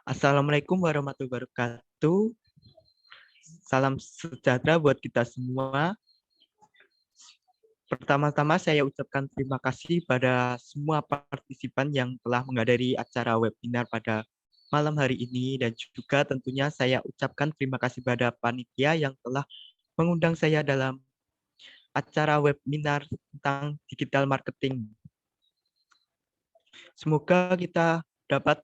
Assalamualaikum warahmatullahi wabarakatuh. Salam sejahtera buat kita semua. Pertama-tama saya ucapkan terima kasih pada semua partisipan yang telah menghadiri acara webinar pada malam hari ini dan juga tentunya saya ucapkan terima kasih pada panitia yang telah mengundang saya dalam acara webinar tentang digital marketing. Semoga kita dapat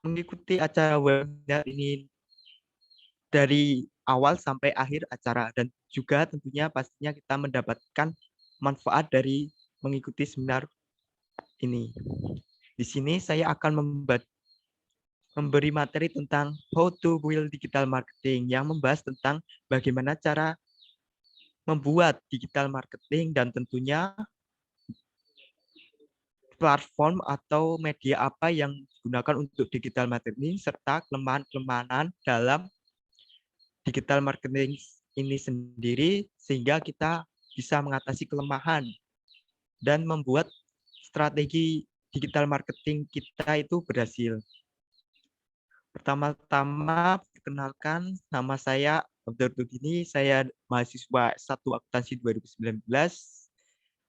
mengikuti acara webinar ini dari awal sampai akhir acara dan juga tentunya pastinya kita mendapatkan manfaat dari mengikuti seminar ini. Di sini saya akan memberi materi tentang how to build digital marketing yang membahas tentang bagaimana cara membuat digital marketing dan tentunya platform atau media apa yang digunakan untuk digital marketing serta kelemahan-kelemahan dalam digital marketing ini sendiri sehingga kita bisa mengatasi kelemahan dan membuat strategi digital marketing kita itu berhasil. Pertama-tama, perkenalkan nama saya Abdur Dini, saya mahasiswa S1 Akuntansi 2019,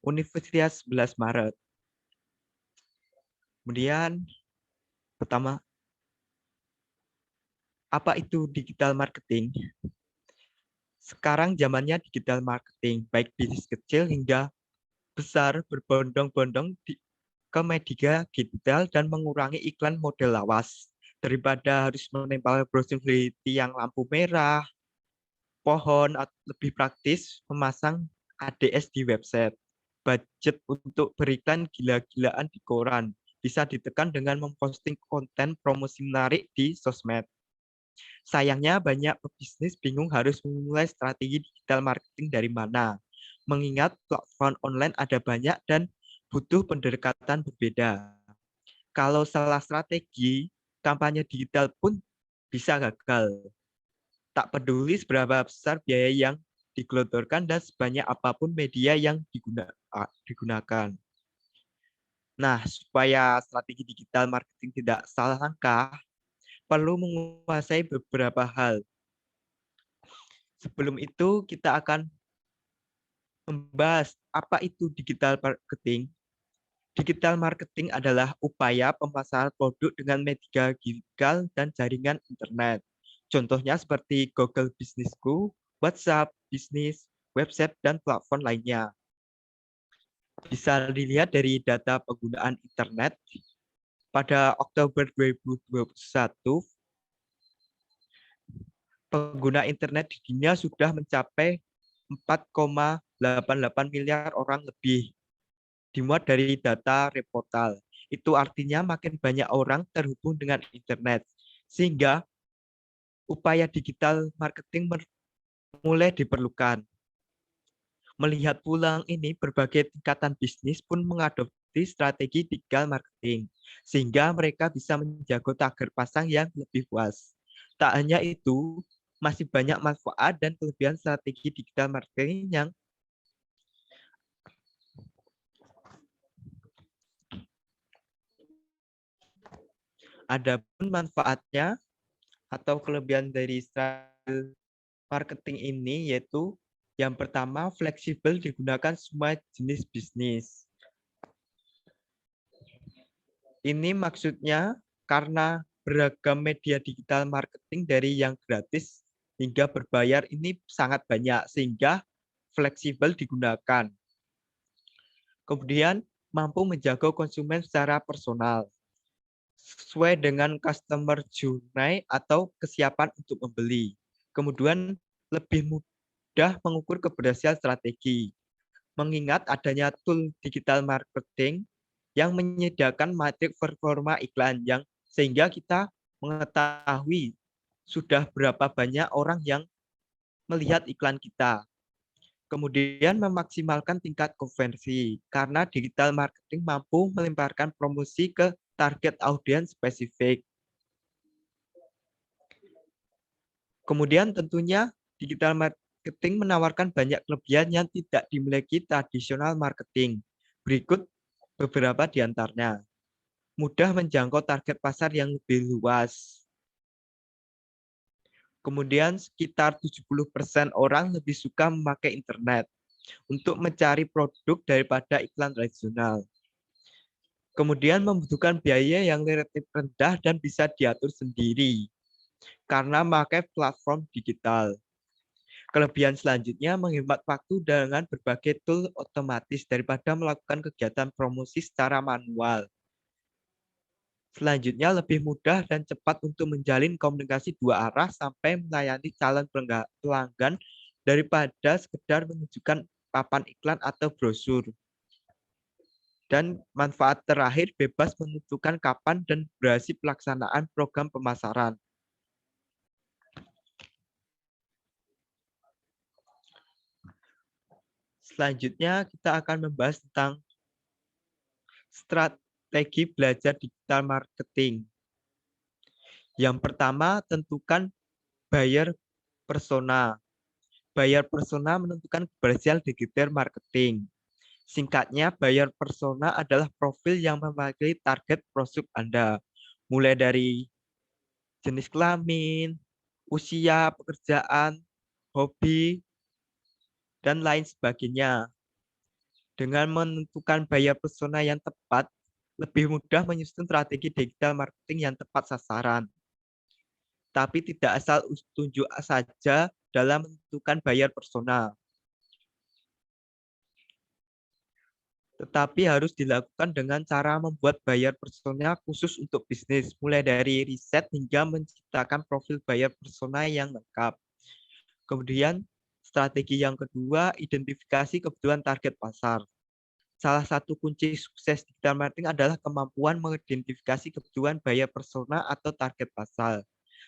Universitas 11 Maret. Kemudian, pertama, apa itu digital marketing? Sekarang zamannya digital marketing, baik bisnis kecil hingga besar berbondong-bondong ke media digital dan mengurangi iklan model lawas. Daripada harus menempel brosur di tiang lampu merah, pohon, lebih praktis memasang ADS di website. Budget untuk beriklan gila-gilaan di koran. Bisa ditekan dengan memposting konten promosi menarik di sosmed. Sayangnya banyak pebisnis bingung harus memulai strategi digital marketing dari mana. Mengingat platform online ada banyak dan butuh pendekatan berbeda. Kalau salah strategi, kampanye digital pun bisa gagal. Tak peduli seberapa besar biaya yang digelontorkan dan sebanyak apapun media yang digunakan. Nah, supaya strategi digital marketing tidak salah langkah, perlu menguasai beberapa hal. Sebelum itu, kita akan membahas apa itu digital marketing. Digital marketing adalah upaya pemasaran produk dengan media digital dan jaringan internet. Contohnya seperti Google Businessku, WhatsApp, bisnis, website, dan platform lainnya. Bisa dilihat dari data penggunaan internet pada Oktober 2021, pengguna internet di dunia sudah mencapai 4,88 miliar orang lebih. Dimuat dari data Reportal. Itu artinya makin banyak orang terhubung dengan internet. Sehingga upaya digital marketing mulai diperlukan. Melihat pulang ini, berbagai tingkatan bisnis pun mengadopsi strategi digital marketing, sehingga mereka bisa menjaga tagar pasang yang lebih puas. Tak hanya itu, masih banyak manfaat dan kelebihan strategi digital marketing yang ada pun manfaatnya atau kelebihan dari strategi marketing ini yaitu yang pertama, fleksibel digunakan semua jenis bisnis. Ini maksudnya karena beragam media digital marketing dari yang gratis hingga berbayar ini sangat banyak sehingga fleksibel digunakan. Kemudian mampu menjaga konsumen secara personal sesuai dengan customer journey atau kesiapan untuk membeli. Kemudian lebih mudah mengukur keberhasilan strategi. Mengingat adanya tool digital marketing yang menyediakan matrik performa iklan yang sehingga kita mengetahui sudah berapa banyak orang yang melihat iklan kita. Kemudian memaksimalkan tingkat konversi karena digital marketing mampu melemparkan promosi ke target audiens spesifik. Kemudian tentunya digital marketing menawarkan banyak kelebihan yang tidak dimiliki tradisional marketing. Berikut beberapa di antaranya. mudah menjangkau target pasar yang lebih luas. Kemudian sekitar 70% orang lebih suka memakai internet untuk mencari produk daripada iklan tradisional. Kemudian membutuhkan biaya yang relatif rendah dan bisa diatur sendiri karena memakai platform digital. Kelebihan selanjutnya menghemat waktu dengan berbagai tool otomatis daripada melakukan kegiatan promosi secara manual. Selanjutnya lebih mudah dan cepat untuk menjalin komunikasi dua arah sampai melayani calon pelanggan daripada sekedar menunjukkan papan iklan atau brosur. Dan manfaat terakhir bebas menentukan kapan dan durasi pelaksanaan program pemasaran. Selanjutnya kita akan membahas tentang strategi belajar digital marketing. Yang pertama, tentukan buyer persona. Buyer persona menentukan keberhasilan digital marketing. Singkatnya, buyer persona adalah profil yang mewakili target prospek Anda, mulai dari jenis kelamin, usia, pekerjaan, hobi, dan lain sebagainya. Dengan menentukan buyer persona yang tepat, lebih mudah menyusun strategi digital marketing yang tepat sasaran. Tapi tidak asal tunjuk saja dalam menentukan buyer persona, tetapi harus dilakukan dengan cara membuat buyer persona khusus untuk bisnis, mulai dari riset hingga menciptakan profil buyer persona yang lengkap. Kemudian, strategi yang kedua, identifikasi kebutuhan target pasar. Salah satu kunci sukses digital marketing adalah kemampuan mengidentifikasi kebutuhan buyer persona atau target pasar.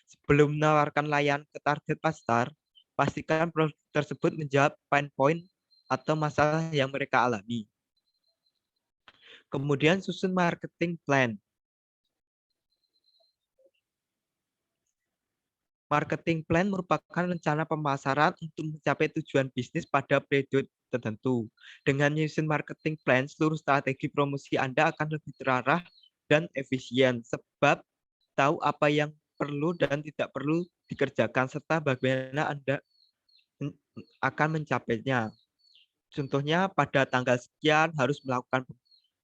Sebelum menawarkan layanan ke target pasar, pastikan produk tersebut menjawab pain point atau masalah yang mereka alami. Kemudian susun marketing plan. Marketing plan merupakan rencana pemasaran untuk mencapai tujuan bisnis pada periode tertentu. Dengan menyusun marketing plan, seluruh strategi promosi Anda akan lebih terarah dan efisien, sebab tahu apa yang perlu dan tidak perlu dikerjakan, serta bagaimana Anda akan mencapainya. Contohnya, pada tanggal sekian harus melakukan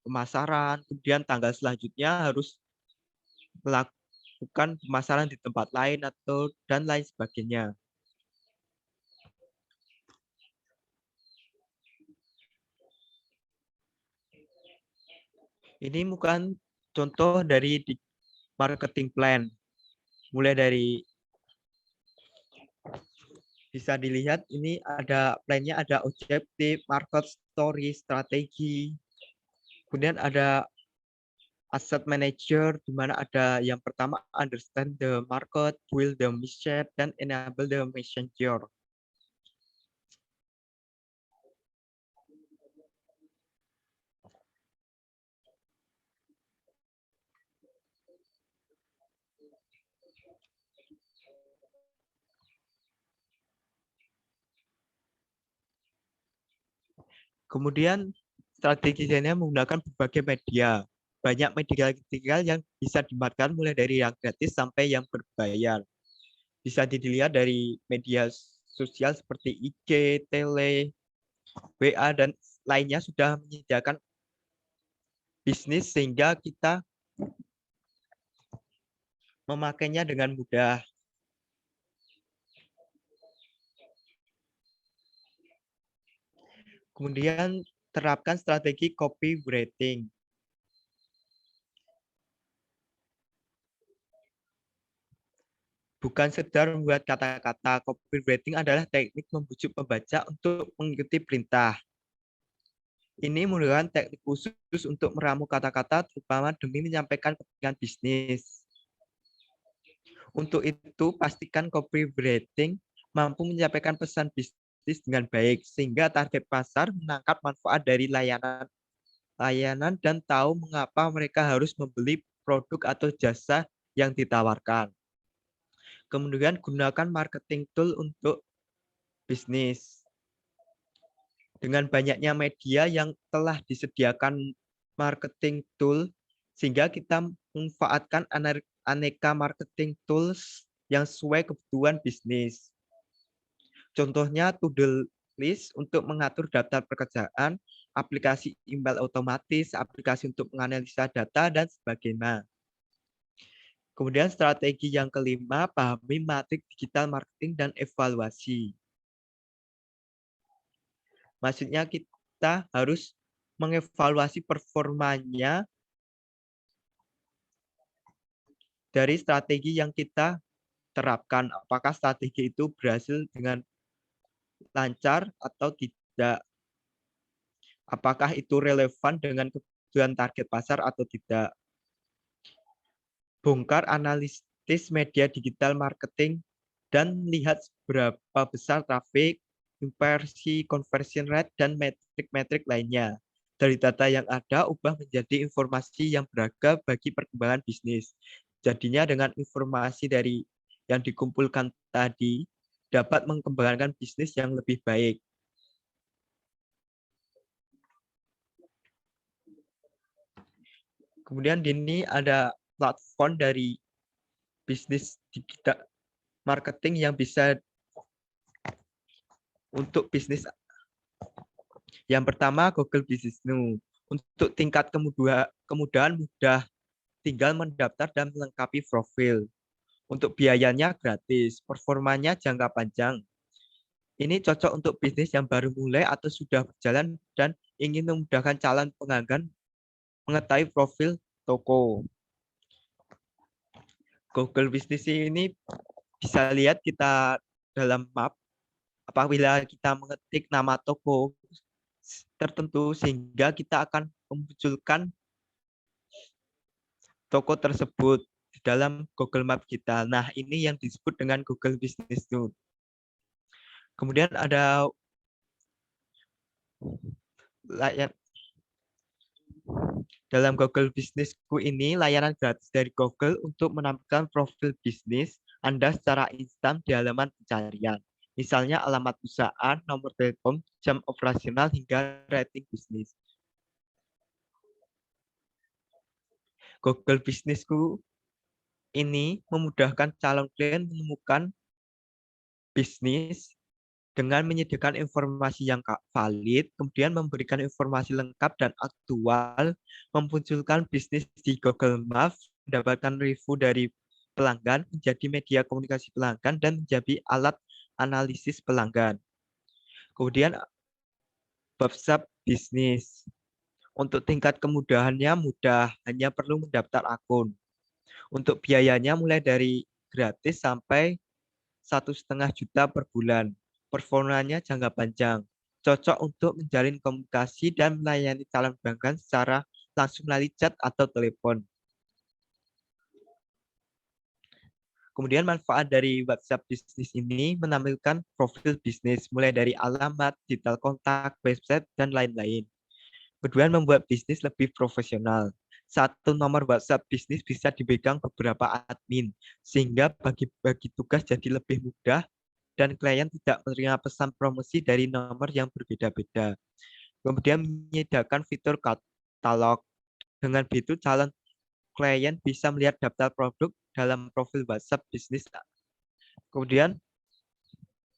pemasaran, kemudian tanggal selanjutnya harus melakukan pemasaran di tempat lain atau dan lain sebagainya. Ini bukan contoh dari marketing plan. Mulai dari bisa dilihat ini ada plannya, ada objektif, market story, strategi. Kemudian ada asset manager, di mana ada yang pertama understand the market, build the mission, dan enable the messenger. Kemudian strategi lainnya menggunakan berbagai media. Banyak media digital yang bisa dimanfaatkan mulai dari yang gratis sampai yang berbayar. Bisa dilihat dari media sosial seperti IG, tele, WA, dan lainnya sudah menyediakan bisnis sehingga kita memakainya dengan mudah. Kemudian terapkan strategi copywriting. Bukan sekedar membuat kata-kata, copywriting adalah teknik membujuk pembaca untuk mengikuti perintah. Ini merupakan teknik khusus untuk meramu kata-kata, terutama demi menyampaikan kepentingan bisnis. Untuk itu, pastikan copywriting mampu menyampaikan pesan bisnis dengan baik, sehingga target pasar menangkap manfaat dari layanan dan tahu mengapa mereka harus membeli produk atau jasa yang ditawarkan. Kemudian gunakan marketing tool untuk bisnis. Dengan banyaknya media yang telah disediakan marketing tool, sehingga kita memanfaatkan aneka marketing tools yang sesuai kebutuhan bisnis. Contohnya to-do list untuk mengatur daftar pekerjaan, aplikasi email otomatis, aplikasi untuk menganalisa data, dan sebagainya. Kemudian strategi yang kelima, pahami matrik digital marketing dan evaluasi. Maksudnya kita harus mengevaluasi performanya dari strategi yang kita terapkan. Apakah strategi itu berhasil dengan lancar atau tidak? Apakah itu relevan dengan kebutuhan target pasar atau tidak? Bongkar analisis media digital marketing dan lihat seberapa besar traffic, impresi, conversion rate, dan metrik-metrik lainnya. Dari data yang ada, ubah menjadi informasi yang berharga bagi perkembangan bisnis. Jadinya dengan informasi dari yang dikumpulkan tadi, dapat mengembangkan bisnis yang lebih baik. Kemudian di sini ada platform dari bisnis digital marketing yang bisa untuk bisnis. Yang pertama, Google Business Now. Untuk tingkat kemudahan mudah, tinggal mendaftar dan melengkapi profil. Untuk biayanya gratis, performanya jangka panjang. Ini cocok untuk bisnis yang baru mulai atau sudah berjalan dan ingin memudahkan calon pelanggan mengetahui profil toko. Google Business ini bisa lihat kita dalam map apabila kita mengetik nama toko tertentu sehingga kita akan memunculkan toko tersebut di dalam Google Map kita. Nah, ini yang disebut dengan Google Business Note. Kemudian ada dalam Google Businessku ini layanan gratis dari Google untuk menampilkan profil bisnis Anda secara instan di halaman pencarian. Misalnya alamat perusahaan, nomor telepon, jam operasional, hingga rating bisnis. Google Businessku ini memudahkan calon klien menemukan bisnis dengan menyediakan informasi yang valid, kemudian memberikan informasi lengkap dan aktual, memunculkan bisnis di Google Maps, mendapatkan review dari pelanggan, menjadi media komunikasi pelanggan, dan menjadi alat analisis pelanggan. Kemudian WhatsApp bisnis. Untuk tingkat kemudahannya mudah, hanya perlu mendaftar akun. Untuk biayanya mulai dari gratis sampai 1,5 juta per bulan. Performanya jangka panjang. Cocok untuk menjalin komunikasi dan melayani calon pelanggan secara langsung melalui chat atau telepon. Kemudian manfaat dari WhatsApp bisnis ini menampilkan profil bisnis mulai dari alamat, detail kontak, website, dan lain-lain. Kemudian membuat bisnis lebih profesional. Satu nomor WhatsApp bisnis bisa dipegang beberapa admin, sehingga bagi-bagi tugas jadi lebih mudah dan klien tidak menerima pesan promosi dari nomor yang berbeda-beda. Kemudian menyediakan fitur katalog. Dengan begitu, calon klien bisa melihat daftar produk dalam profil WhatsApp bisnis. Kemudian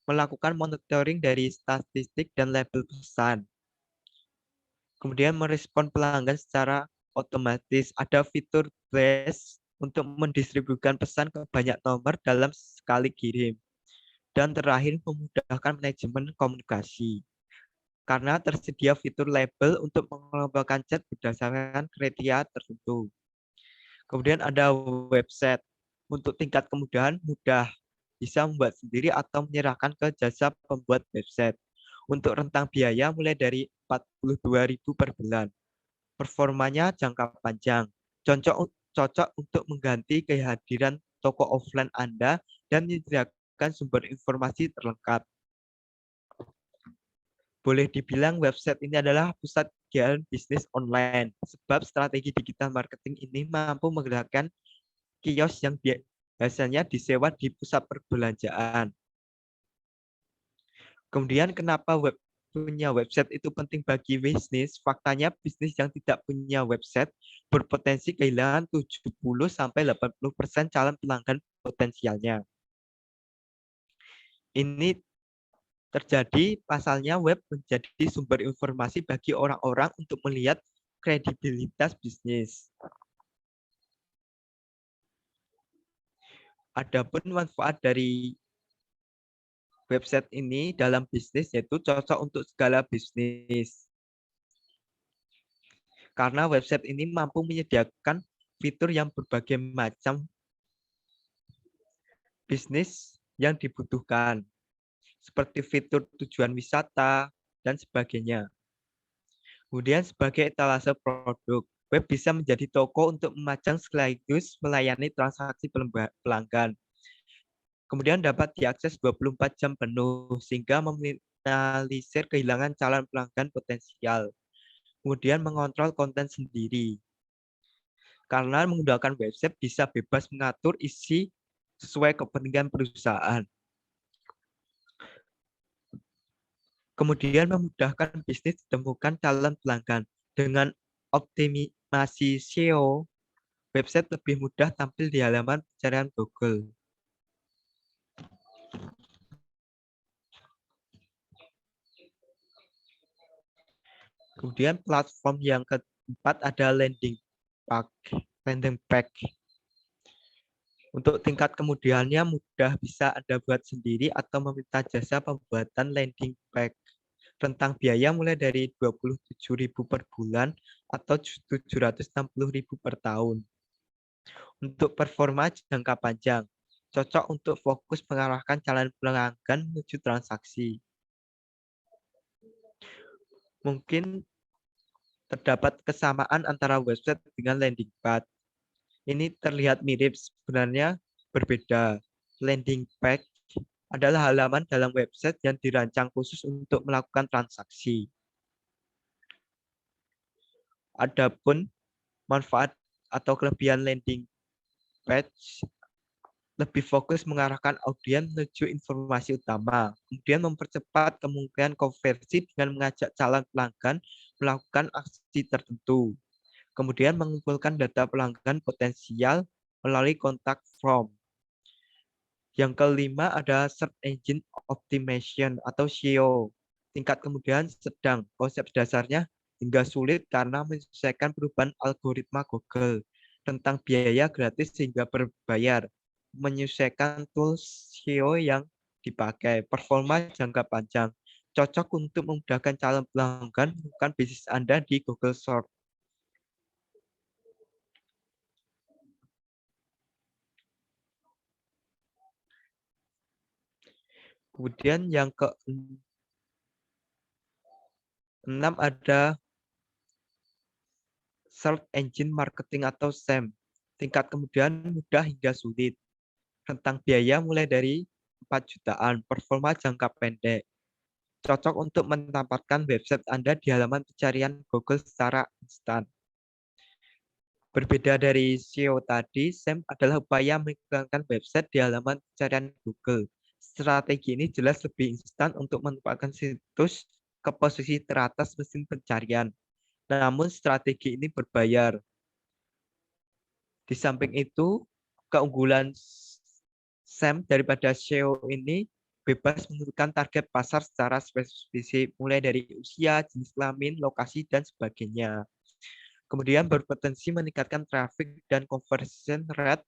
melakukan monitoring dari statistik dan label pesan. Kemudian merespon pelanggan secara otomatis. Ada fitur blast untuk mendistribusikan pesan ke banyak nomor dalam sekali kirim. Dan terakhir, memudahkan manajemen komunikasi. Karena tersedia fitur label untuk mengelompokkan chat berdasarkan kriteria tertentu. Kemudian ada website. Untuk tingkat kemudahan mudah, bisa membuat sendiri atau menyerahkan ke jasa pembuat website. Untuk rentang biaya mulai dari 42.000 per bulan. Performanya jangka panjang. Cocok untuk mengganti kehadiran toko offline Anda dan menyediakan sumber informasi terlengkap. Boleh dibilang website ini adalah pusat kegiatan bisnis online, sebab strategi digital marketing ini mampu menggerakkan kios yang biasanya disewa di pusat perbelanjaan. Kemudian kenapa punya website itu penting bagi bisnis, faktanya bisnis yang tidak punya website berpotensi kehilangan 70-80% calon pelanggan potensialnya. Ini terjadi pasalnya web menjadi sumber informasi bagi orang-orang untuk melihat kredibilitas bisnis. Adapun manfaat dari website ini dalam bisnis yaitu cocok untuk segala bisnis. Karena website ini mampu menyediakan fitur yang berbagai macam bisnis yang dibutuhkan, seperti fitur tujuan wisata, dan sebagainya. Kemudian sebagai etalase produk, web bisa menjadi toko untuk memajang sekaligus melayani transaksi pelanggan. Kemudian dapat diakses 24 jam penuh, sehingga meminimalisir kehilangan calon pelanggan potensial. Kemudian mengontrol konten sendiri. Karena menggunakan website bisa bebas mengatur isi sesuai kepentingan perusahaan. Kemudian memudahkan bisnis ditemukan calon pelanggan. Dengan optimasi SEO, website lebih mudah tampil di halaman pencarian Google. Kemudian platform yang keempat ada landing page. Untuk tingkat kemudahannya mudah, bisa Anda buat sendiri atau meminta jasa pembuatan landing page. Rentang biaya mulai dari 27.000 per bulan atau 760.000 per tahun. Untuk performa jangka panjang, cocok untuk fokus mengarahkan calon pelanggan menuju transaksi. Mungkin terdapat kesamaan antara website dengan landing page. Ini terlihat mirip, sebenarnya berbeda. Landing page adalah halaman dalam website yang dirancang khusus untuk melakukan transaksi. Adapun manfaat atau kelebihan landing page lebih fokus mengarahkan audiens menuju informasi utama, kemudian mempercepat kemungkinan konversi dengan mengajak calon pelanggan melakukan aksi tertentu, kemudian mengumpulkan data pelanggan potensial melalui kontak form. Yang kelima ada Search Engine Optimization atau SEO. Tingkat kemudahan sedang, konsep dasarnya hingga sulit karena menyesuaikan perubahan algoritma Google, tentang biaya gratis hingga berbayar, menyesuaikan tools SEO yang dipakai, performa jangka panjang, cocok untuk memudahkan calon pelanggan menemukan bisnis Anda di Google Search. Kemudian yang keenam ada Search Engine Marketing atau SEM. Tingkat kemudahan mudah hingga sulit. Rentang biaya mulai dari 4 jutaan, performa jangka pendek. Cocok untuk menempatkan website Anda di halaman pencarian Google secara instan. Berbeda dari SEO tadi, SEM adalah upaya mengiklankan website di halaman pencarian Google. Strategi ini jelas lebih instan untuk menempatkan situs ke posisi teratas mesin pencarian. Namun strategi ini berbayar. Di samping itu, keunggulan SEM daripada SEO ini bebas menentukan target pasar secara spesifik, mulai dari usia, jenis kelamin, lokasi, dan sebagainya. Kemudian berpotensi meningkatkan traffic dan conversion rate.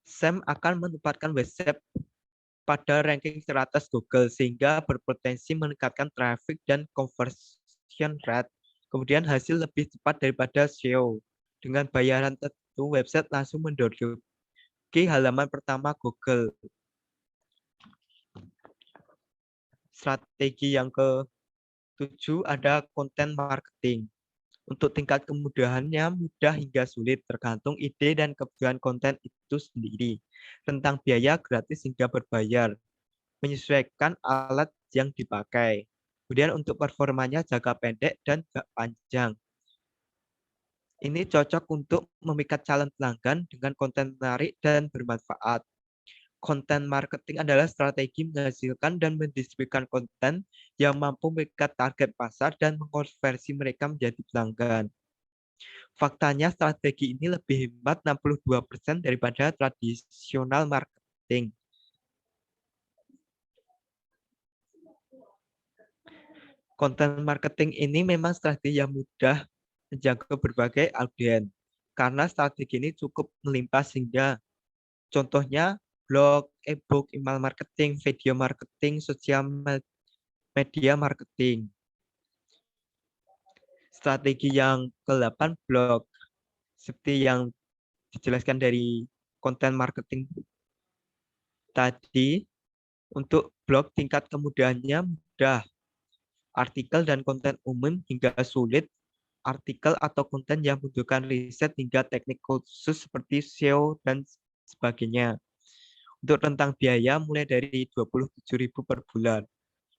SEM akan menempatkan website pada ranking teratas Google sehingga berpotensi meningkatkan traffic dan conversion rate. Kemudian hasil lebih cepat daripada SEO. Dengan bayaran tertentu, website langsung menduduki halaman pertama Google. Strategi yang ke-7 ada content marketing. Untuk tingkat kemudahannya mudah hingga sulit, tergantung ide dan kebutuhan konten itu sendiri. Tentang biaya gratis hingga berbayar, menyesuaikan alat yang dipakai. Kemudian untuk performanya jangka pendek dan jangka panjang. Ini cocok untuk memikat calon pelanggan dengan konten menarik dan bermanfaat. Konten marketing adalah strategi menghasilkan dan mendistribusikan konten yang mampu mengikat target pasar dan mengkonversi mereka menjadi pelanggan. Faktanya strategi ini lebih hemat 62% daripada tradisional marketing. Konten marketing ini memang strategi yang mudah menjangkau berbagai audiens karena strategi ini cukup melimpah sehingga contohnya blog, e-book, email marketing, video marketing, sosial media marketing. Strategi yang ke-8 blog. Seperti yang dijelaskan dari konten marketing tadi, untuk blog tingkat kemudahannya mudah. Artikel dan konten umum hingga sulit, artikel atau konten yang membutuhkan riset hingga teknik khusus seperti SEO dan sebagainya. Untuk rentang biaya mulai dari 27.000 per bulan.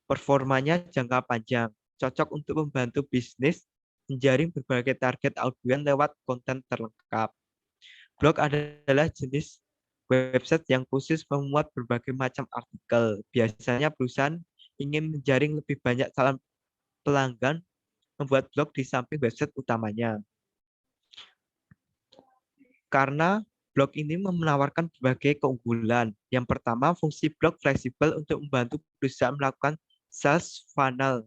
Performanya jangka panjang, cocok untuk membantu bisnis menjaring berbagai target audiens lewat konten terlengkap. Blog adalah jenis website yang khusus memuat berbagai macam artikel. Biasanya perusahaan ingin menjaring lebih banyak calon pelanggan membuat blog di samping website utamanya. Karena blog ini menawarkan berbagai keunggulan. Yang pertama, fungsi blog fleksibel untuk membantu perusahaan melakukan sales funnel,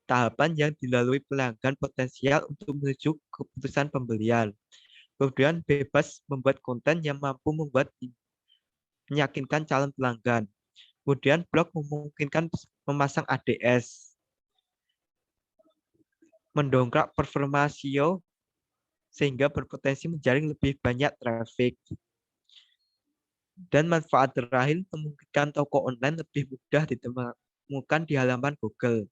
tahapan yang dilalui pelanggan potensial untuk menuju keputusan pembelian. Kemudian bebas membuat konten yang mampu meyakinkan calon pelanggan. Kemudian blog memungkinkan memasang ADS, mendongkrak performa SEO sehingga berpotensi menjaring lebih banyak traffic. Dan manfaat terakhir memungkinkan toko online lebih mudah ditemukan di halaman Google.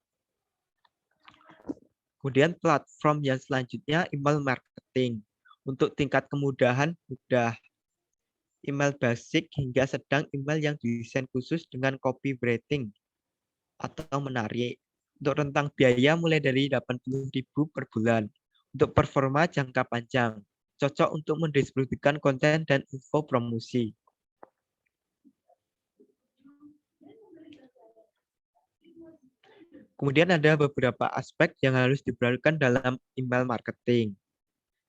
Kemudian platform yang selanjutnya email marketing. Untuk tingkat kemudahan mudah. Email basic hingga sedang, email yang didesain khusus dengan copywriting atau menarik. Untuk rentang biaya mulai dari 80.000 per bulan. Untuk performa jangka panjang, cocok untuk mendistribusikan konten dan info promosi. Kemudian ada beberapa aspek yang harus diperhatikan dalam email marketing.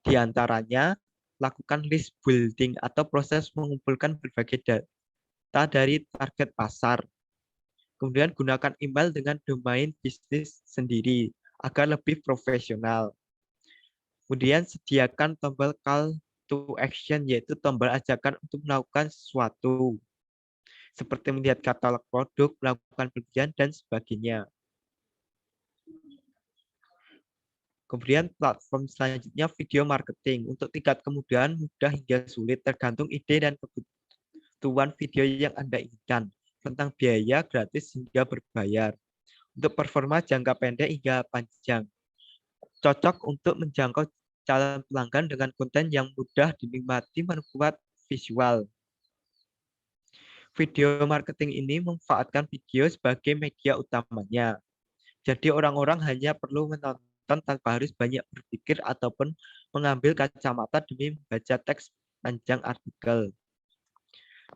Di antaranya, lakukan list building atau proses mengumpulkan berbagai data dari target pasar. Kemudian gunakan email dengan domain bisnis sendiri agar lebih profesional. Kemudian sediakan tombol call to action, yaitu tombol ajakan untuk melakukan sesuatu, seperti melihat katalog produk, melakukan pembelian, dan sebagainya. Kemudian platform selanjutnya video marketing. Untuk tingkat kemudahan mudah hingga sulit tergantung ide dan kebutuhan video yang Anda inginkan. Tentang biaya gratis hingga berbayar. Untuk performa jangka pendek hingga panjang. Cocok untuk menjangkau calon pelanggan dengan konten yang mudah dinikmati membuat visual. Video marketing ini memanfaatkan video sebagai media utamanya. Jadi orang-orang hanya perlu menonton tanpa harus banyak berpikir ataupun mengambil kacamata demi membaca teks panjang artikel.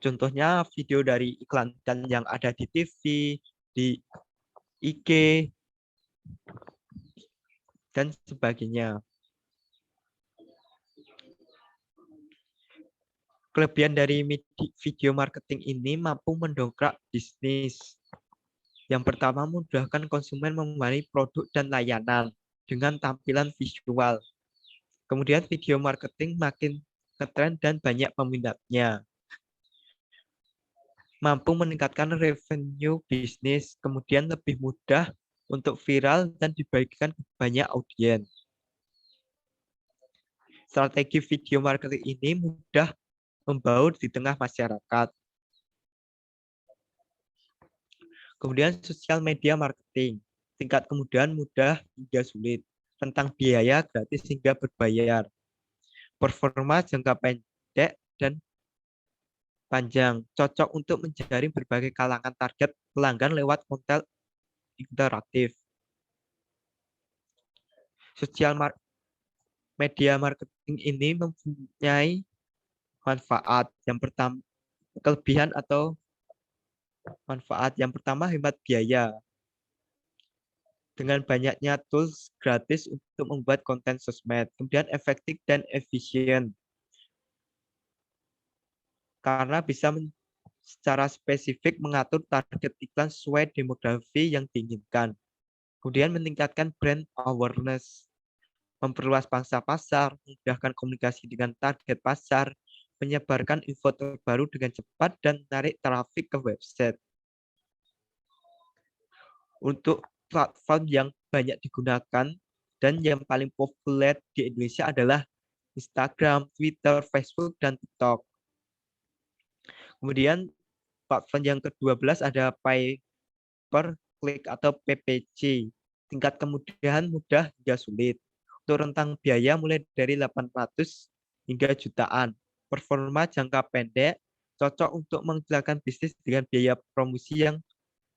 Contohnya video dari iklan yang ada di TV, di IG, dan sebagainya. Kelebihan dari video marketing ini mampu mendongkrak bisnis. Yang pertama, memudahkan konsumen memahami produk dan layanan dengan tampilan visual. Kemudian video marketing makin ngetren dan banyak peminatnya. Mampu meningkatkan revenue bisnis, kemudian lebih mudah untuk viral dan dibagikan ke banyak audiens. Strategi video marketing ini mudah membaur di tengah masyarakat. Kemudian sosial media marketing, tingkat kemudahan mudah hingga sulit, tentang biaya gratis hingga berbayar, performa jangka pendek dan panjang, cocok untuk menjaring berbagai kalangan target pelanggan lewat konten interaktif. Sosial media marketing ini mempunyai manfaat. Yang pertama, kelebihan atau manfaat. Yang pertama, hemat biaya. Dengan banyaknya tools gratis untuk membuat konten sosmed. Kemudian efektif dan efisien. Karena bisa secara spesifik mengatur target iklan sesuai demografi yang diinginkan. Kemudian meningkatkan brand awareness. Memperluas pangsa pasar, memudahkan komunikasi dengan target pasar, menyebarkan info terbaru dengan cepat, dan menarik trafik ke website. Untuk platform yang banyak digunakan dan yang paling populer di Indonesia adalah Instagram, Twitter, Facebook, dan TikTok. Kemudian platform yang ke-12 ada pay per click atau PPC. Tingkat kemudahan mudah hingga sulit. Untuk rentang biaya mulai dari 800 hingga jutaan. Performa jangka pendek cocok untuk menjalankan bisnis dengan biaya promosi yang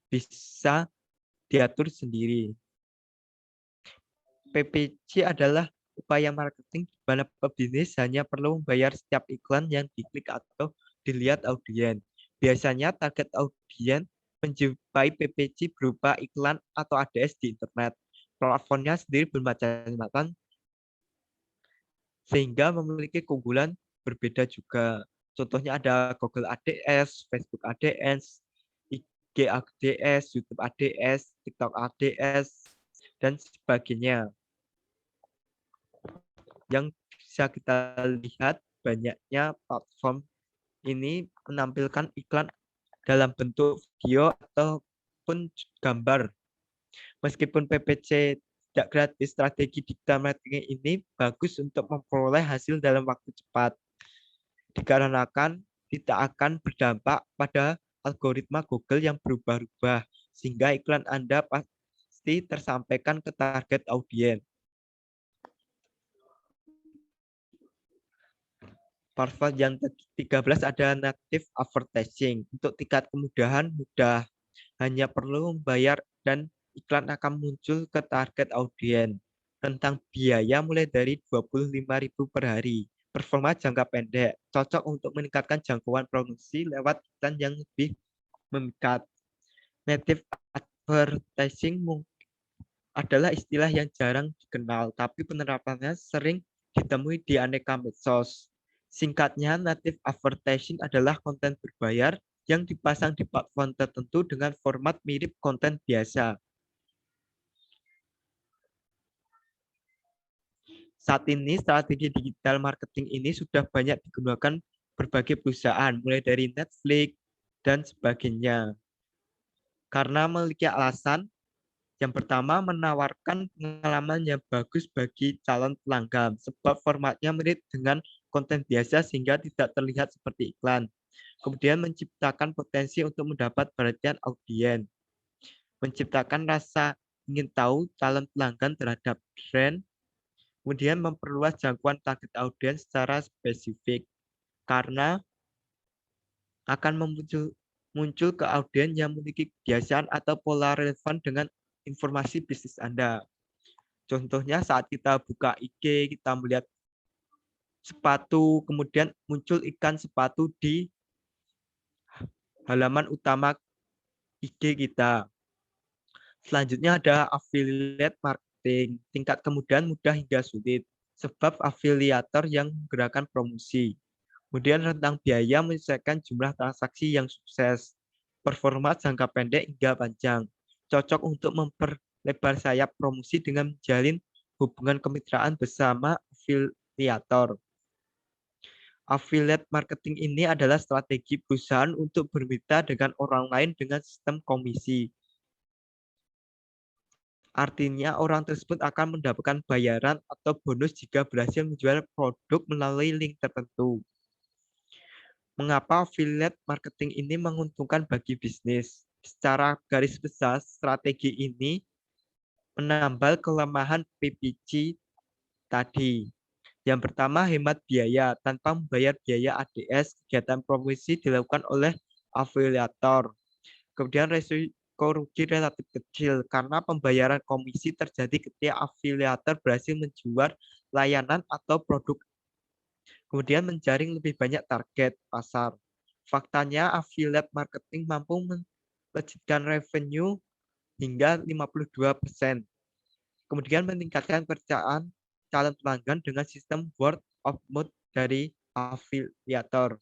bisa diatur sendiri. PPC adalah upaya marketing di mana pebisnis hanya perlu membayar setiap iklan yang diklik atau dilihat audiens. Biasanya target audiens menjumpai PPC berupa iklan atau ADS di internet. Platformnya sendiri bermacam-macam sehingga memiliki keunggulan berbeda juga. Contohnya ada Google ADS, Facebook ADS, IG ADS, YouTube ADS, TikTok ADS, dan sebagainya. Yang bisa kita lihat banyaknya platform ini menampilkan iklan dalam bentuk video ataupun gambar. Meskipun PPC tidak gratis, strategi digital marketing ini bagus untuk memperoleh hasil dalam waktu cepat. Dikarenakan tidak akan berdampak pada algoritma Google yang berubah-ubah, sehingga iklan Anda pasti tersampaikan ke target audiens. Platform yang ke-13 ada native advertising. Untuk tingkat kemudahan mudah, hanya perlu membayar dan iklan akan muncul ke target audiens. Rentang biaya mulai dari 25.000 per hari. Performa jangka pendek, cocok untuk meningkatkan jangkauan promosi lewat iklan yang lebih memikat. Native advertising adalah istilah yang jarang dikenal, tapi penerapannya sering ditemui di aneka medsos. Singkatnya, native advertising adalah konten berbayar yang dipasang di platform tertentu dengan format mirip konten biasa. Saat ini, strategi digital marketing ini sudah banyak digunakan berbagai perusahaan, mulai dari Netflix dan sebagainya. Karena memiliki alasan, yang pertama, menawarkan pengalaman yang bagus bagi calon pelanggan, sebab formatnya mirip dengan konten biasa sehingga tidak terlihat seperti iklan. Kemudian menciptakan potensi untuk mendapat perhatian audiens. Menciptakan rasa ingin tahu calon pelanggan terhadap brand. Kemudian memperluas jangkauan target audiens secara spesifik. Karena akan muncul ke audiens yang memiliki kebiasaan atau pola relevan dengan informasi bisnis Anda. Contohnya saat kita buka IG, kita melihat sepatu, kemudian muncul iklan sepatu di halaman utama IG kita. Selanjutnya ada affiliate marketing. Tingkat kemudahan mudah hingga sulit, sebab afiliator yang menggerakkan promosi. Kemudian rentang biaya menyesuaikan jumlah transaksi yang sukses. Performa jangka pendek hingga panjang. Cocok untuk memperlebar sayap promosi dengan menjalin hubungan kemitraan bersama afiliator. Affiliate marketing ini adalah strategi perusahaan untuk bermitra dengan orang lain dengan sistem komisi. Artinya orang tersebut akan mendapatkan bayaran atau bonus jika berhasil menjual produk melalui link tertentu. Mengapa affiliate marketing ini menguntungkan bagi bisnis? Secara garis besar, strategi ini menambal kelemahan PPC tadi. Yang pertama, hemat biaya. Tanpa membayar biaya ADS, kegiatan promosi dilakukan oleh afiliator. Kemudian resiko rugi relatif kecil karena pembayaran komisi terjadi ketika afiliator berhasil menjual layanan atau produk. Kemudian menjaring lebih banyak target pasar. Faktanya, affiliate marketing mampu melejitkan revenue hingga 52%. Kemudian meningkatkan kepercayaan calon pelanggan dengan sistem word of mouth dari afiliator.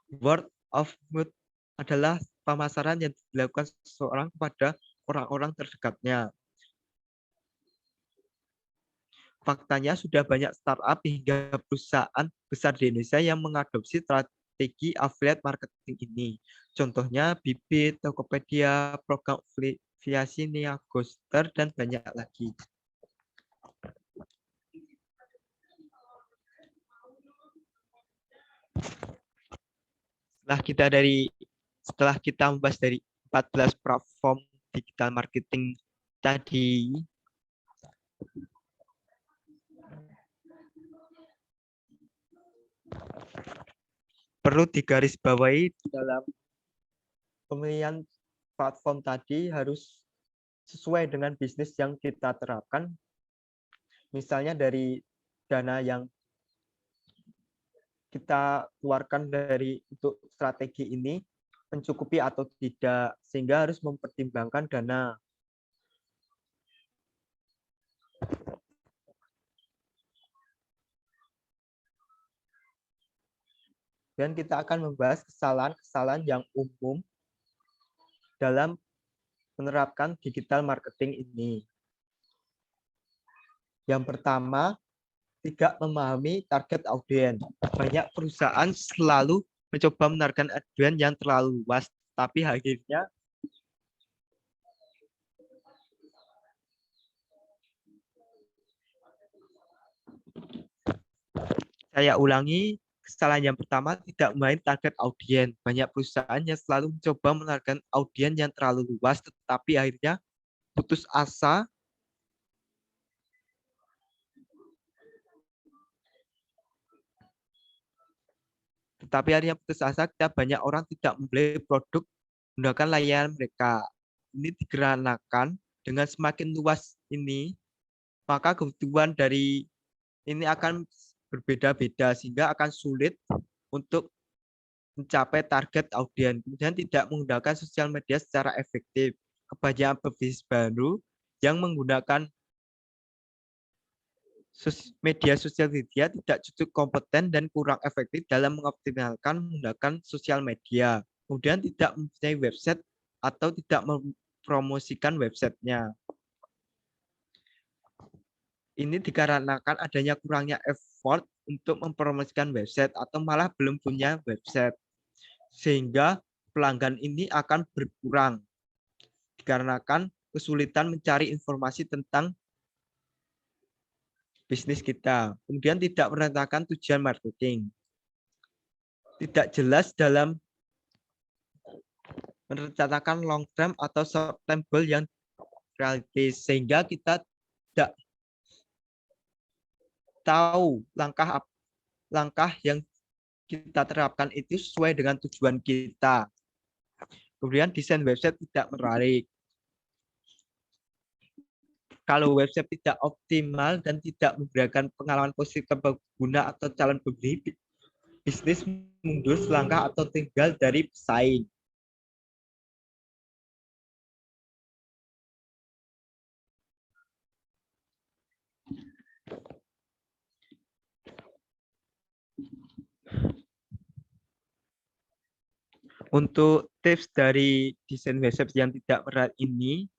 Word of mouth adalah pemasaran yang dilakukan seseorang kepada orang-orang terdekatnya. Faktanya sudah banyak startup hingga perusahaan besar di Indonesia yang mengadopsi strategi affiliate marketing ini. Contohnya Bibit, Tokopedia, program afiliasi Niagoster, dan banyak lagi. Setelah kita membahas dari 14 platform digital marketing tadi, perlu digarisbawahi dalam pemilihan platform tadi harus sesuai dengan bisnis yang kita terapkan. Misalnya dari dana yang kita keluarkan untuk strategi ini mencukupi atau tidak, sehingga harus mempertimbangkan dana. Dan kita akan membahas kesalahan-kesalahan yang umum dalam menerapkan digital marketing ini. Yang pertama, tidak memahami target audiens. Banyak perusahaan selalu mencoba menargetkan audiens yang terlalu luas, tapi akhirnya saya ulangi, kesalahan yang pertama, tidak memahami target audiens. Banyak perusahaan yang selalu mencoba menargetkan audiens yang terlalu luas, tetapi akhirnya putus asa kita banyak orang tidak membeli produk menggunakan layanan mereka. Ini dikarenakan dengan semakin luas ini, maka kebutuhan dari ini akan berbeda-beda, sehingga akan sulit untuk mencapai target audiens. Kemudian tidak menggunakan sosial media secara efektif. Kebanyakan pebisnis baru yang menggunakan media sosial media tidak cukup kompeten dan kurang efektif dalam mengoptimalkan menggunakan sosial media. Kemudian tidak mempunyai website atau tidak mempromosikan websitenya. Ini dikarenakan adanya kurangnya effort untuk mempromosikan website atau malah belum punya website. Sehingga pelanggan ini akan berkurang dikarenakan kesulitan mencari informasi tentang bisnis kita. Kemudian tidak merencanakan tujuan marketing. Tidak jelas dalam merencanakan long term atau short term goal yang realistis, sehingga kita tidak tahu langkah yang kita terapkan itu sesuai dengan tujuan kita. Kemudian desain website tidak menarik. Kalau website tidak optimal dan tidak memberikan pengalaman positif ke pengguna atau calon pembeli, bisnis mundur selangkah atau tinggal dari pesaing. Untuk tips dari desain website yang tidak menarik ini,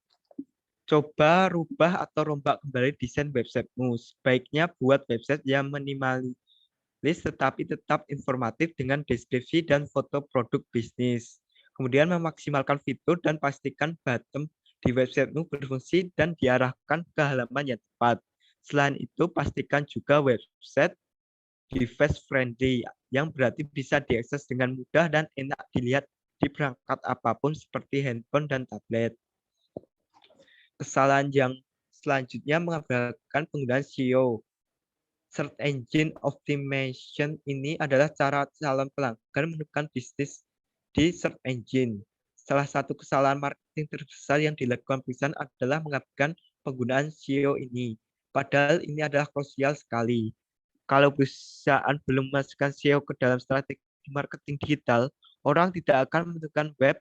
coba rubah atau rombak kembali desain websitemu. Sebaiknya buat website yang minimalis tetapi tetap informatif dengan deskripsi dan foto produk bisnis. Kemudian memaksimalkan fitur dan pastikan bottom di websitemu berfungsi dan diarahkan ke halaman yang tepat. Selain itu, pastikan juga website device friendly, yang berarti bisa diakses dengan mudah dan enak dilihat di perangkat apapun seperti handphone dan tablet. Kesalahan yang selanjutnya mengabaikan penggunaan SEO. Search Engine Optimization ini adalah cara calon pelanggan menemukan bisnis di search engine. Salah satu kesalahan marketing terbesar yang dilakukan perusahaan adalah mengabaikan penggunaan SEO ini. Padahal ini adalah krusial sekali. Kalau perusahaan belum memasukkan SEO ke dalam strategi di marketing digital, orang tidak akan menentukan web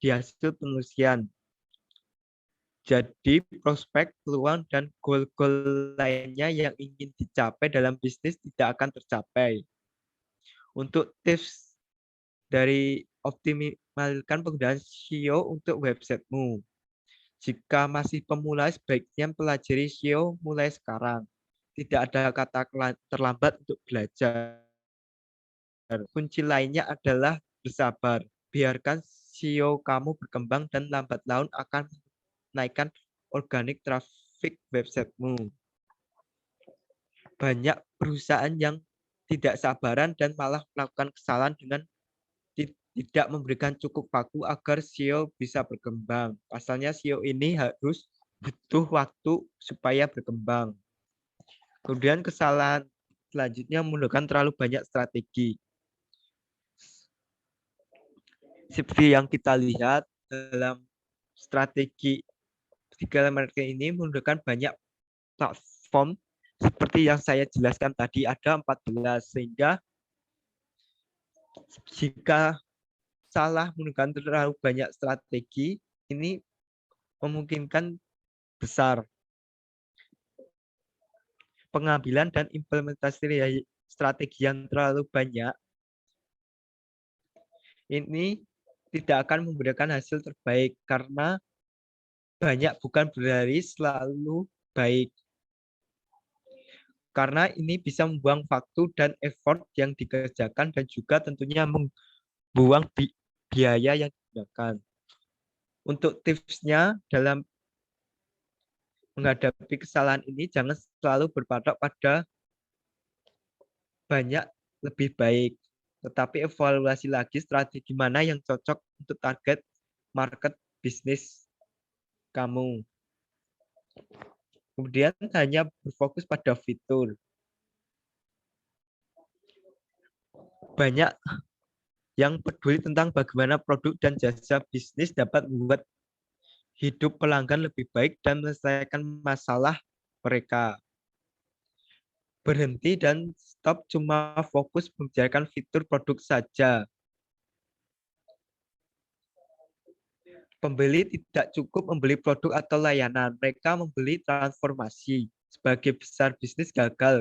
di hasil penulisan. Jadi prospek, peluang, dan goal-goal lainnya yang ingin dicapai dalam bisnis tidak akan tercapai. Untuk tips dari optimalkan penggunaan SEO untuk websitemu. Jika masih pemula, sebaiknya pelajari SEO mulai sekarang. Tidak ada kata terlambat untuk belajar. Kunci lainnya adalah bersabar. Biarkan SEO kamu berkembang dan lambat laun akan menaikkan organik traffic websitemu. Banyak perusahaan yang tidak sabaran dan malah melakukan kesalahan dengan tidak memberikan cukup waktu agar SEO bisa berkembang. Pasalnya SEO ini harus butuh waktu supaya berkembang. Kemudian kesalahan selanjutnya menggunakan terlalu banyak strategi. Seperti yang kita lihat dalam strategi digital marketing ini menggunakan banyak platform seperti yang saya jelaskan tadi ada 14, sehingga jika salah menggunakan terlalu banyak strategi ini memungkinkan besar pengambilan dan implementasi strategi yang terlalu banyak ini tidak akan memberikan hasil terbaik karena banyak bukan berarti selalu baik. Karena ini bisa membuang waktu dan effort yang dikerjakan dan juga tentunya membuang biaya yang digunakan. Untuk tipsnya dalam menghadapi kesalahan ini jangan selalu berpatok pada banyak lebih baik, tetapi evaluasi lagi strategi mana yang cocok untuk target market bisnis kamu. Kemudian hanya berfokus pada fitur. Banyak yang peduli tentang bagaimana produk dan jasa bisnis dapat membuat hidup pelanggan lebih baik dan menyelesaikan masalah mereka. Berhenti dan stop cuma fokus membicarakan fitur produk saja. Pembeli tidak cukup membeli produk atau layanan, mereka membeli transformasi. Sebagai besar bisnis gagal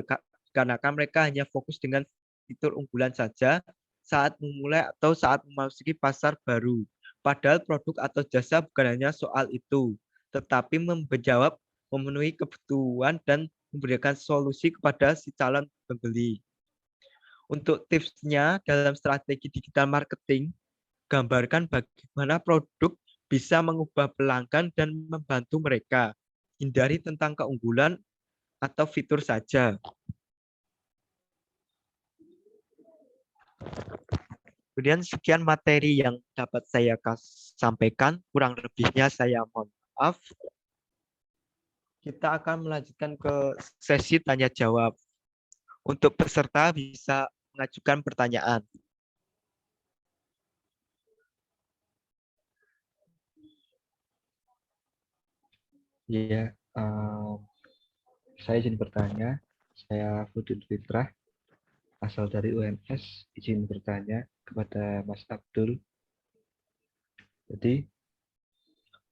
karena mereka hanya fokus dengan fitur unggulan saja saat memulai atau saat memasuki pasar baru. Padahal produk atau jasa bukan hanya soal itu, tetapi menjawab, memenuhi kebutuhan dan memberikan solusi kepada si calon pembeli. Untuk tipsnya dalam strategi digital marketing, gambarkan bagaimana produk bisa mengubah pelanggan dan membantu mereka. Hindari tentang keunggulan atau fitur saja. Kemudian sekian materi yang dapat saya sampaikan, kurang lebihnya saya mohon maaf. Kita akan melanjutkan ke sesi tanya jawab. Untuk peserta bisa mengajukan pertanyaan. Iya, saya izin bertanya. Saya Fudin Fitrah, asal dari UNS. Izin bertanya kepada Mas Abdul. Jadi,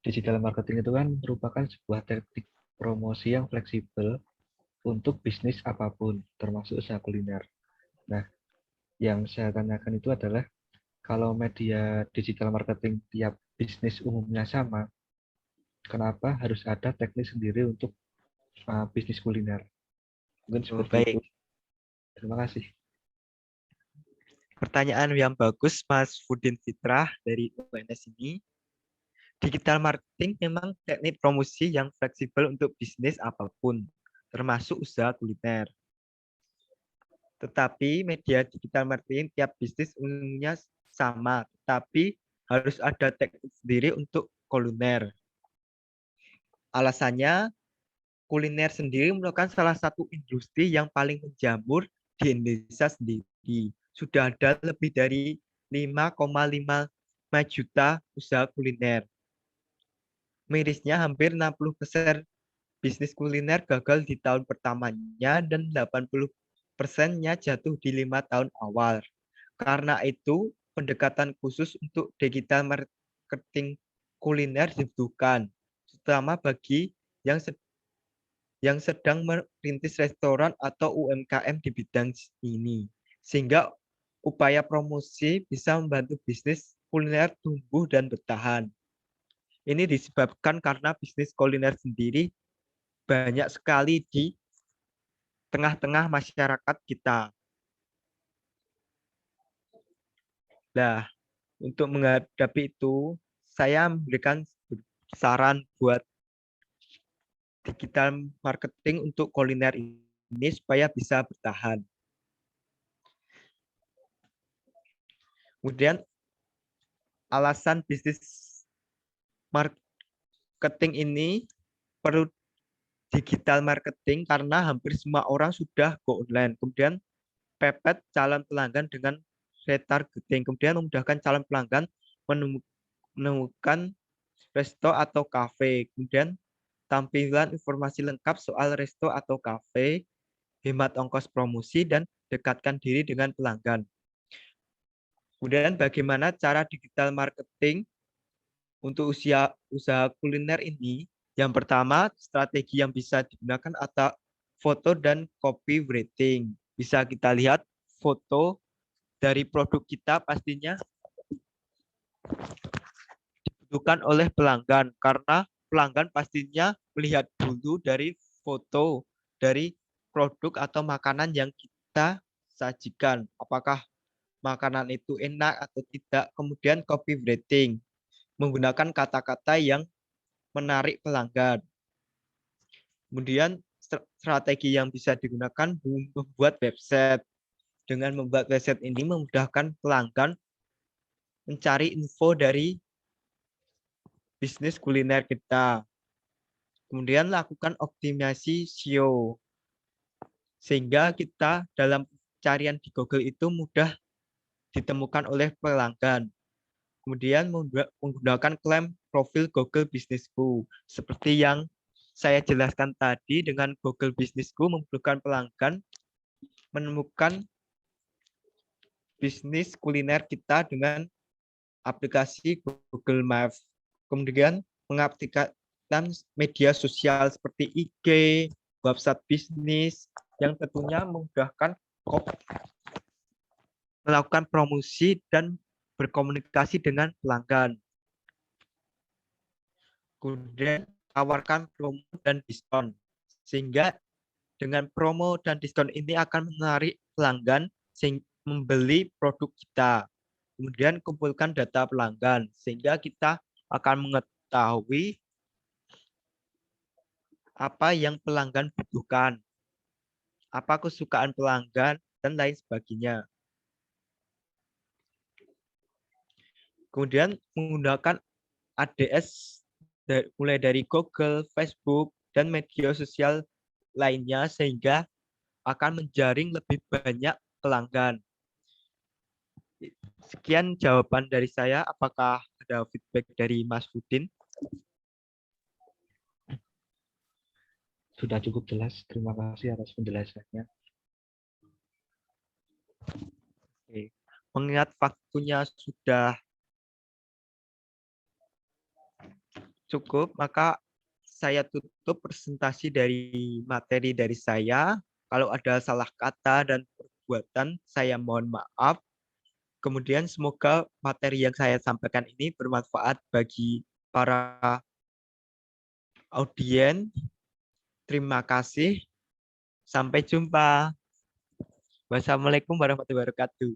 digital marketing itu kan merupakan sebuah teknik promosi yang fleksibel untuk bisnis apapun, termasuk usaha kuliner. Nah, yang saya tanyakan itu adalah kalau media digital marketing tiap bisnis umumnya sama, kenapa harus ada teknik sendiri untuk bisnis kuliner? Mungkin seperti itu. Baik, Terima kasih. pertanyaan yang bagus Mas Fudin Fitrah dari UNS ini. Digital marketing memang teknik promosi yang fleksibel untuk bisnis apapun, termasuk usaha kuliner. Tetapi media digital marketing tiap bisnis umumnya sama, tetapi harus ada teknik sendiri untuk kuliner. Alasannya, kuliner sendiri merupakan salah satu industri yang paling menjamur di Indonesia sendiri. Sudah ada lebih dari 5,5 juta usaha kuliner. Mirisnya hampir 60% bisnis kuliner gagal di tahun pertamanya dan 80%-nya jatuh di 5 tahun awal. Karena itu, pendekatan khusus untuk digital marketing kuliner dibutuhkan, terutama bagi yang sedang merintis restoran atau UMKM di bidang ini. Sehingga upaya promosi bisa membantu bisnis kuliner tumbuh dan bertahan. Ini disebabkan karena bisnis kuliner sendiri banyak sekali di tengah-tengah masyarakat kita. Nah, untuk menghadapi itu, saya memberikan saran buat digital marketing untuk kuliner ini supaya bisa bertahan. Kemudian alasan bisnis marketing ini perlu digital marketing karena hampir semua orang sudah go online. Kemudian pepet calon pelanggan dengan retargeting. Kemudian memudahkan calon pelanggan menemukan resto atau kafe. Kemudian tampilan informasi lengkap soal resto atau kafe, hemat ongkos promosi, dan dekatkan diri dengan pelanggan. Kemudian bagaimana cara digital marketing untuk usaha kuliner ini? Yang pertama, strategi yang bisa digunakan atau foto dan copywriting. Bisa kita lihat foto dari produk kita pastinya dibutuhkan oleh pelanggan karena pelanggan pastinya melihat dulu dari foto dari produk atau makanan yang kita sajikan. Apakah makanan itu enak atau tidak. Kemudian copywriting, menggunakan kata-kata yang menarik pelanggan. Kemudian strategi yang bisa digunakan membuat website. Dengan membuat website ini memudahkan pelanggan mencari info dari bisnis kuliner kita. Kemudian lakukan optimasi SEO. Sehingga kita dalam carian di Google itu mudah ditemukan oleh pelanggan. Kemudian menggunakan klaim profil Google Businessku. Seperti yang saya jelaskan tadi, dengan Google Businessku memudahkan pelanggan menemukan bisnis kuliner kita dengan aplikasi Google Maps. Kemudian mengaplikasikan media sosial seperti IG, website bisnis, yang tentunya memudahkan melakukan promosi dan berkomunikasi dengan pelanggan. Kemudian tawarkan promo dan diskon. Sehingga dengan promo dan diskon ini akan menarik pelanggan membeli produk kita. Kemudian kumpulkan data pelanggan sehingga kita akan mengetahui apa yang pelanggan butuhkan, apa kesukaan pelanggan, dan lain sebagainya. Kemudian menggunakan ADS mulai dari Google, Facebook, dan media sosial lainnya sehingga akan menjaring lebih banyak pelanggan. Sekian jawaban dari saya. Apakah ada feedback dari Mas Budin? Sudah cukup jelas. Terima kasih atas penjelasannya. Oke. Mengingat waktunya sudah cukup, maka saya tutup presentasi dari materi dari saya. Kalau ada salah kata dan perbuatan, saya mohon maaf. Kemudian semoga materi yang saya sampaikan ini bermanfaat bagi para audiens. Terima kasih. Sampai jumpa. Wassalamualaikum warahmatullahi wabarakatuh.